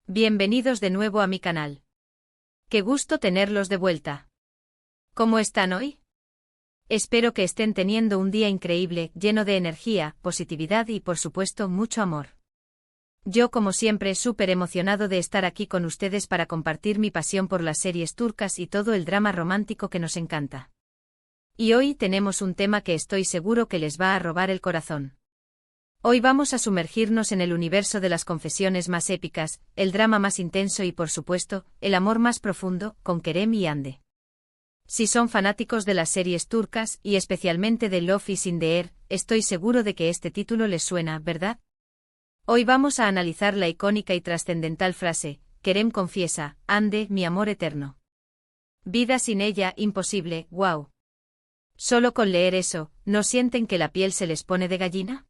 Bienvenidos de nuevo a mi canal. Qué gusto tenerlos de vuelta. ¿Cómo están hoy? Espero que estén teniendo un día increíble, lleno de energía, positividad y, por supuesto, mucho amor. Yo, como siempre, súper emocionado de estar aquí con ustedes para compartir mi pasión por las series turcas y todo el drama romántico que nos encanta. Y hoy tenemos un tema que estoy seguro que les va a robar el corazón. Hoy vamos a sumergirnos en el universo de las confesiones más épicas, el drama más intenso y, por supuesto, el amor más profundo, con Kerem y Hande. Si son fanáticos de las series turcas, y especialmente de Love is in the Air, estoy seguro de que este título les suena, ¿verdad? Hoy vamos a analizar la icónica y trascendental frase, Kerem confiesa, Hande, mi amor eterno. Vida sin ella, imposible, wow. Solo con leer eso, ¿no sienten que la piel se les pone de gallina?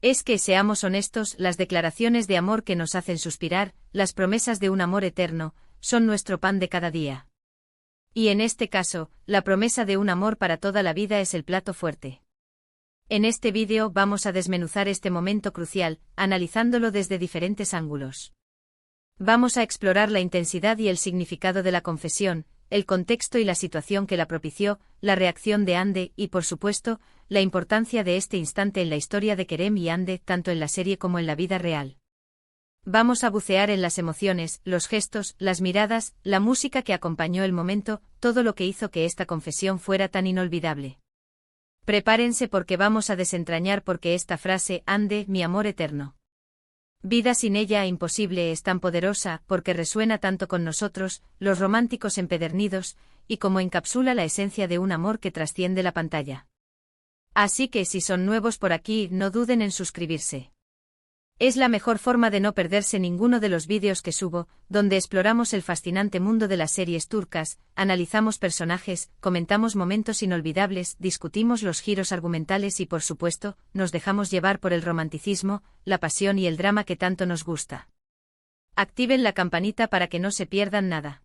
Es que, seamos honestos, las declaraciones de amor que nos hacen suspirar, las promesas de un amor eterno, son nuestro pan de cada día. Y en este caso, la promesa de un amor para toda la vida es el plato fuerte. En este vídeo vamos a desmenuzar este momento crucial, analizándolo desde diferentes ángulos. Vamos a explorar la intensidad y el significado de la confesión, el contexto y la situación que la propició, la reacción de Hande y, por supuesto, la importancia de este instante en la historia de Kerem y Hande, tanto en la serie como en la vida real. Vamos a bucear en las emociones, los gestos, las miradas, la música que acompañó el momento, todo lo que hizo que esta confesión fuera tan inolvidable. Prepárense porque vamos a desentrañar por qué esta frase, Hande, mi amor eterno. Vida sin ella imposible es tan poderosa, porque resuena tanto con nosotros, los románticos empedernidos, y como encapsula la esencia de un amor que trasciende la pantalla. Así que si son nuevos por aquí, no duden en suscribirse. Es la mejor forma de no perderse ninguno de los vídeos que subo, donde exploramos el fascinante mundo de las series turcas, analizamos personajes, comentamos momentos inolvidables, discutimos los giros argumentales y, por supuesto, nos dejamos llevar por el romanticismo, la pasión y el drama que tanto nos gusta. Activen la campanita para que no se pierdan nada.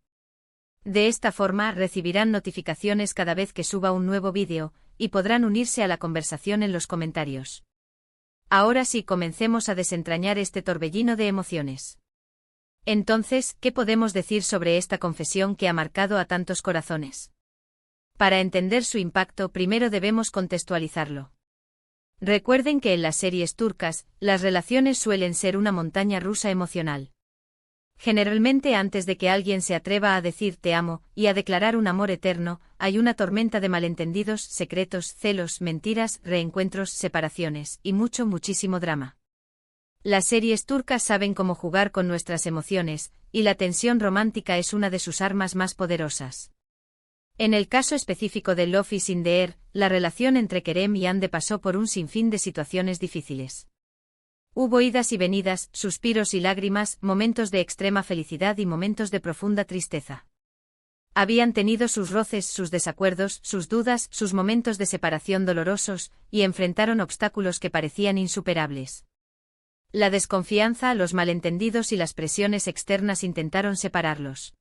De esta forma recibirán notificaciones cada vez que suba un nuevo vídeo, y podrán unirse a la conversación en los comentarios. Ahora sí, comencemos a desentrañar este torbellino de emociones. Entonces, ¿qué podemos decir sobre esta confesión que ha marcado a tantos corazones? Para entender su impacto, primero debemos contextualizarlo. Recuerden que en las series turcas, las relaciones suelen ser una montaña rusa emocional. Generalmente antes de que alguien se atreva a decir te amo, y a declarar un amor eterno, hay una tormenta de malentendidos, secretos, celos, mentiras, reencuentros, separaciones, y muchísimo drama. Las series turcas saben cómo jugar con nuestras emociones, y la tensión romántica es una de sus armas más poderosas. En el caso específico de Love is in the Air, la relación entre Kerem y Hande pasó por un sinfín de situaciones difíciles. Hubo idas y venidas, suspiros y lágrimas, momentos de extrema felicidad y momentos de profunda tristeza. Habían tenido sus roces, sus desacuerdos, sus dudas, sus momentos de separación dolorosos, y enfrentaron obstáculos que parecían insuperables. La desconfianza, los malentendidos y las presiones externas intentaron separarlos.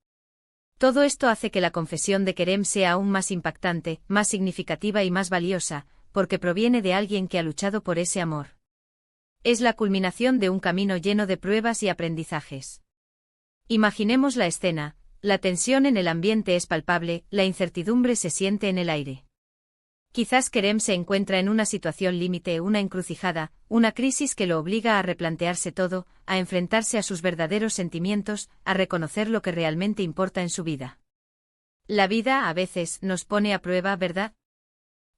Todo esto hace que la confesión de Kerem sea aún más impactante, más significativa y más valiosa, porque proviene de alguien que ha luchado por ese amor. Es la culminación de un camino lleno de pruebas y aprendizajes. Imaginemos la escena, la tensión en el ambiente es palpable, la incertidumbre se siente en el aire. Quizás Kerem se encuentra en una situación límite, una encrucijada, una crisis que lo obliga a replantearse todo, a enfrentarse a sus verdaderos sentimientos, a reconocer lo que realmente importa en su vida. La vida a veces nos pone a prueba, ¿verdad?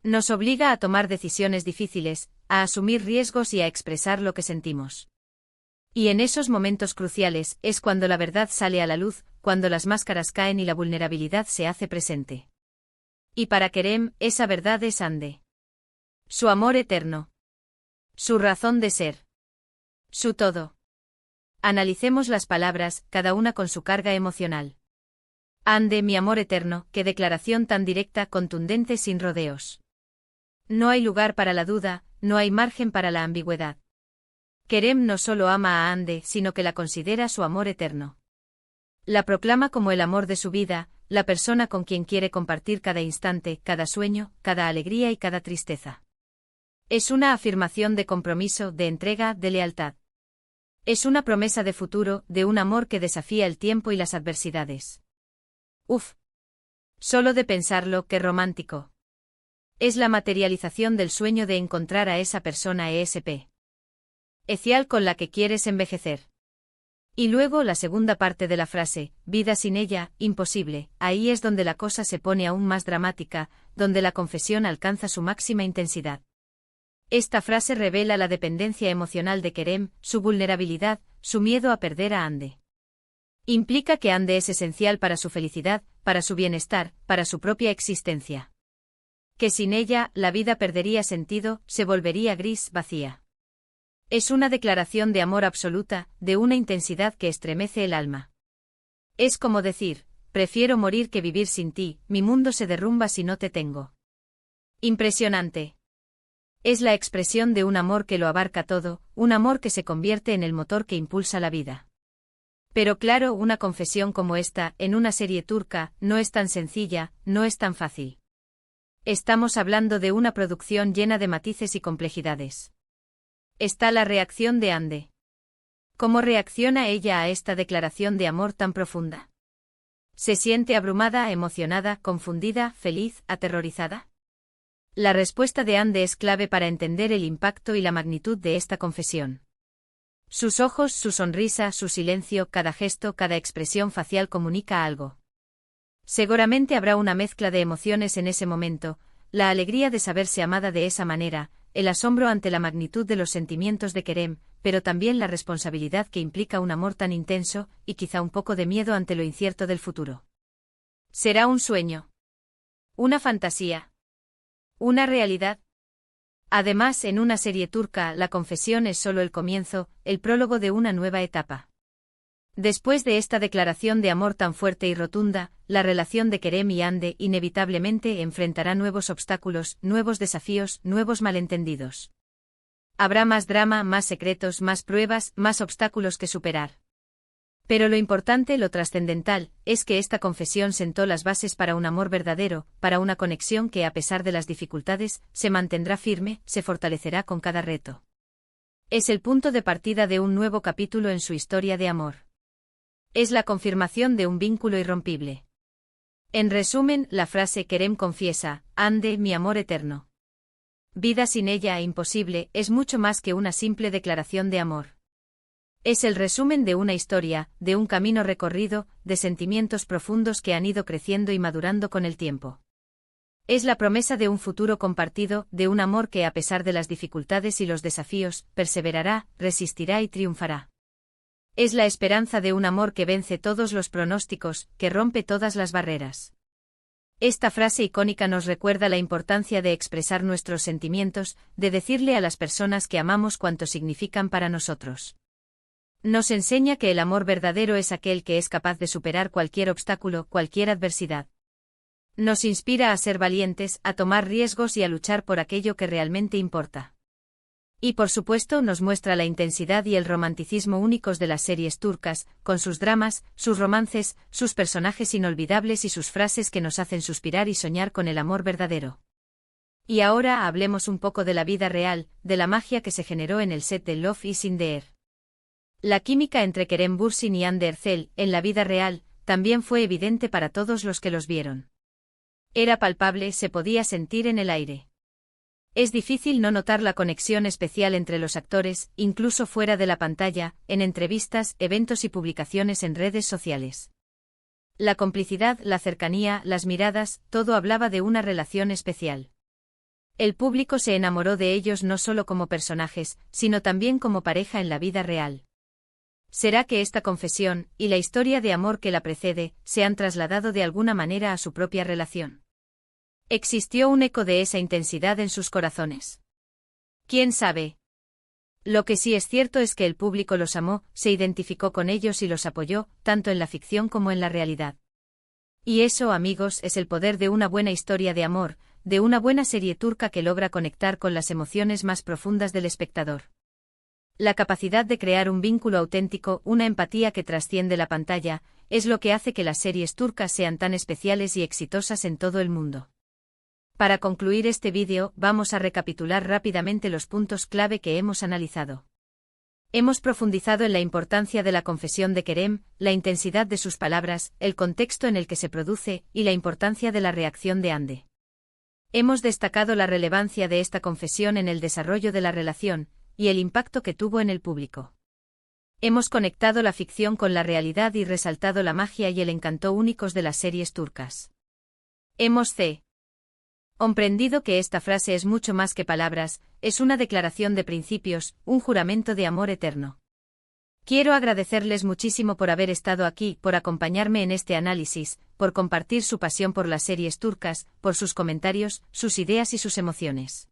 Nos obliga a tomar decisiones difíciles, a asumir riesgos y a expresar lo que sentimos. Y en esos momentos cruciales es cuando la verdad sale a la luz, cuando las máscaras caen y la vulnerabilidad se hace presente. Y para Kerem, esa verdad es Hande. Su amor eterno. Su razón de ser. Su todo. Analicemos las palabras, cada una con su carga emocional. Hande, mi amor eterno, qué declaración tan directa, contundente, sin rodeos. No hay lugar para la duda, no hay margen para la ambigüedad. Kerem no solo ama a Hande, sino que la considera su amor eterno. La proclama como el amor de su vida, la persona con quien quiere compartir cada instante, cada sueño, cada alegría y cada tristeza. Es una afirmación de compromiso, de entrega, de lealtad. Es una promesa de futuro, de un amor que desafía el tiempo y las adversidades. Uf. Solo de pensarlo, qué romántico. Es la materialización del sueño de encontrar a esa persona especial con la que quieres envejecer. Y luego la segunda parte de la frase, vida sin ella, imposible, ahí es donde la cosa se pone aún más dramática, donde la confesión alcanza su máxima intensidad. Esta frase revela la dependencia emocional de Kerem, su vulnerabilidad, su miedo a perder a Ande. Implica que Ande es esencial para su felicidad, para su bienestar, para su propia existencia. Que sin ella, la vida perdería sentido, se volvería gris, vacía. Es una declaración de amor absoluta, de una intensidad que estremece el alma. Es como decir, prefiero morir que vivir sin ti, mi mundo se derrumba si no te tengo. Impresionante. Es la expresión de un amor que lo abarca todo, un amor que se convierte en el motor que impulsa la vida. Pero claro, una confesión como esta, en una serie turca, no es tan sencilla, no es tan fácil. Estamos hablando de una producción llena de matices y complejidades. Está la reacción de Ande. ¿Cómo reacciona ella a esta declaración de amor tan profunda? ¿Se siente abrumada, emocionada, confundida, feliz, aterrorizada? La respuesta de Ande es clave para entender el impacto y la magnitud de esta confesión. Sus ojos, su sonrisa, su silencio, cada gesto, cada expresión facial comunica algo. Seguramente habrá una mezcla de emociones en ese momento, la alegría de saberse amada de esa manera, el asombro ante la magnitud de los sentimientos de Kerem, pero también la responsabilidad que implica un amor tan intenso, y quizá un poco de miedo ante lo incierto del futuro. ¿Será un sueño? ¿Una fantasía? ¿Una realidad? Además, en una serie turca, la confesión es solo el comienzo, el prólogo de una nueva etapa. Después de esta declaración de amor tan fuerte y rotunda, la relación de Kerem y Ande inevitablemente enfrentará nuevos obstáculos, nuevos desafíos, nuevos malentendidos. Habrá más drama, más secretos, más pruebas, más obstáculos que superar. Pero lo importante, lo trascendental, es que esta confesión sentó las bases para un amor verdadero, para una conexión que a pesar de las dificultades, se mantendrá firme, se fortalecerá con cada reto. Es el punto de partida de un nuevo capítulo en su historia de amor. Es la confirmación de un vínculo irrompible. En resumen, la frase Kerem confiesa, Ande, mi amor eterno. Vida sin ella, imposible, es mucho más que una simple declaración de amor. Es el resumen de una historia, de un camino recorrido, de sentimientos profundos que han ido creciendo y madurando con el tiempo. Es la promesa de un futuro compartido, de un amor que a pesar de las dificultades y los desafíos, perseverará, resistirá y triunfará. Es la esperanza de un amor que vence todos los pronósticos, que rompe todas las barreras. Esta frase icónica nos recuerda la importancia de expresar nuestros sentimientos, de decirle a las personas que amamos cuánto significan para nosotros. Nos enseña que el amor verdadero es aquel que es capaz de superar cualquier obstáculo, cualquier adversidad. Nos inspira a ser valientes, a tomar riesgos y a luchar por aquello que realmente importa. Y por supuesto nos muestra la intensidad y el romanticismo únicos de las series turcas, con sus dramas, sus romances, sus personajes inolvidables y sus frases que nos hacen suspirar y soñar con el amor verdadero. Y ahora hablemos un poco de la vida real, de la magia que se generó en el set de Love is in the Air. La química entre Kerem Bürsin y Hande Erçel, en la vida real, también fue evidente para todos los que los vieron. Era palpable, se podía sentir en el aire. Es difícil no notar la conexión especial entre los actores, incluso fuera de la pantalla, en entrevistas, eventos y publicaciones en redes sociales. La complicidad, la cercanía, las miradas, todo hablaba de una relación especial. El público se enamoró de ellos no solo como personajes, sino también como pareja en la vida real. ¿Será que esta confesión, y la historia de amor que la precede, se han trasladado de alguna manera a su propia relación? ¿Existió un eco de esa intensidad en sus corazones? ¿Quién sabe? Lo que sí es cierto es que el público los amó, se identificó con ellos y los apoyó, tanto en la ficción como en la realidad. Y eso, amigos, es el poder de una buena historia de amor, de una buena serie turca que logra conectar con las emociones más profundas del espectador. La capacidad de crear un vínculo auténtico, una empatía que trasciende la pantalla, es lo que hace que las series turcas sean tan especiales y exitosas en todo el mundo. Para concluir este vídeo, vamos a recapitular rápidamente los puntos clave que hemos analizado. Hemos profundizado en la importancia de la confesión de Kerem, la intensidad de sus palabras, el contexto en el que se produce, y la importancia de la reacción de Hande. Hemos destacado la relevancia de esta confesión en el desarrollo de la relación, y el impacto que tuvo en el público. Hemos conectado la ficción con la realidad y resaltado la magia y el encanto únicos de las series turcas. Hemos comprendido que esta frase es mucho más que palabras, es una declaración de principios, un juramento de amor eterno. Quiero agradecerles muchísimo por haber estado aquí, por acompañarme en este análisis, por compartir su pasión por las series turcas, por sus comentarios, sus ideas y sus emociones.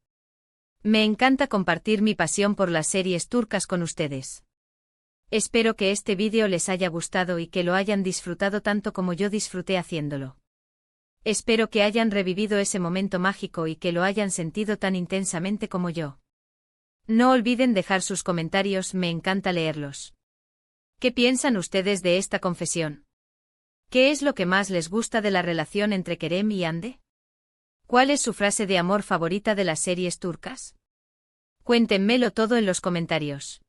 Me encanta compartir mi pasión por las series turcas con ustedes. Espero que este vídeo les haya gustado y que lo hayan disfrutado tanto como yo disfruté haciéndolo. Espero que hayan revivido ese momento mágico y que lo hayan sentido tan intensamente como yo. No olviden dejar sus comentarios, me encanta leerlos. ¿Qué piensan ustedes de esta confesión? ¿Qué es lo que más les gusta de la relación entre Kerem y Hande? ¿Cuál es su frase de amor favorita de las series turcas? Cuéntenmelo todo en los comentarios.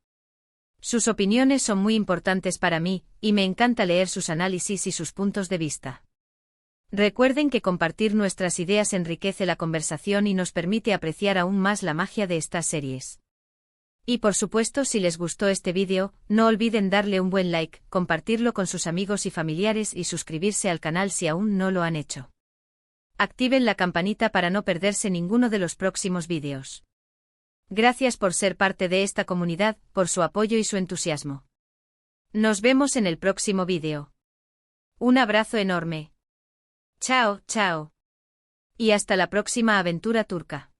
Sus opiniones son muy importantes para mí, y me encanta leer sus análisis y sus puntos de vista. Recuerden que compartir nuestras ideas enriquece la conversación y nos permite apreciar aún más la magia de estas series. Y por supuesto, si les gustó este vídeo, no olviden darle un buen like, compartirlo con sus amigos y familiares y suscribirse al canal si aún no lo han hecho. Activen la campanita para no perderse ninguno de los próximos vídeos. Gracias por ser parte de esta comunidad, por su apoyo y su entusiasmo. Nos vemos en el próximo vídeo. Un abrazo enorme. Chao, chao. Y hasta la próxima aventura turca.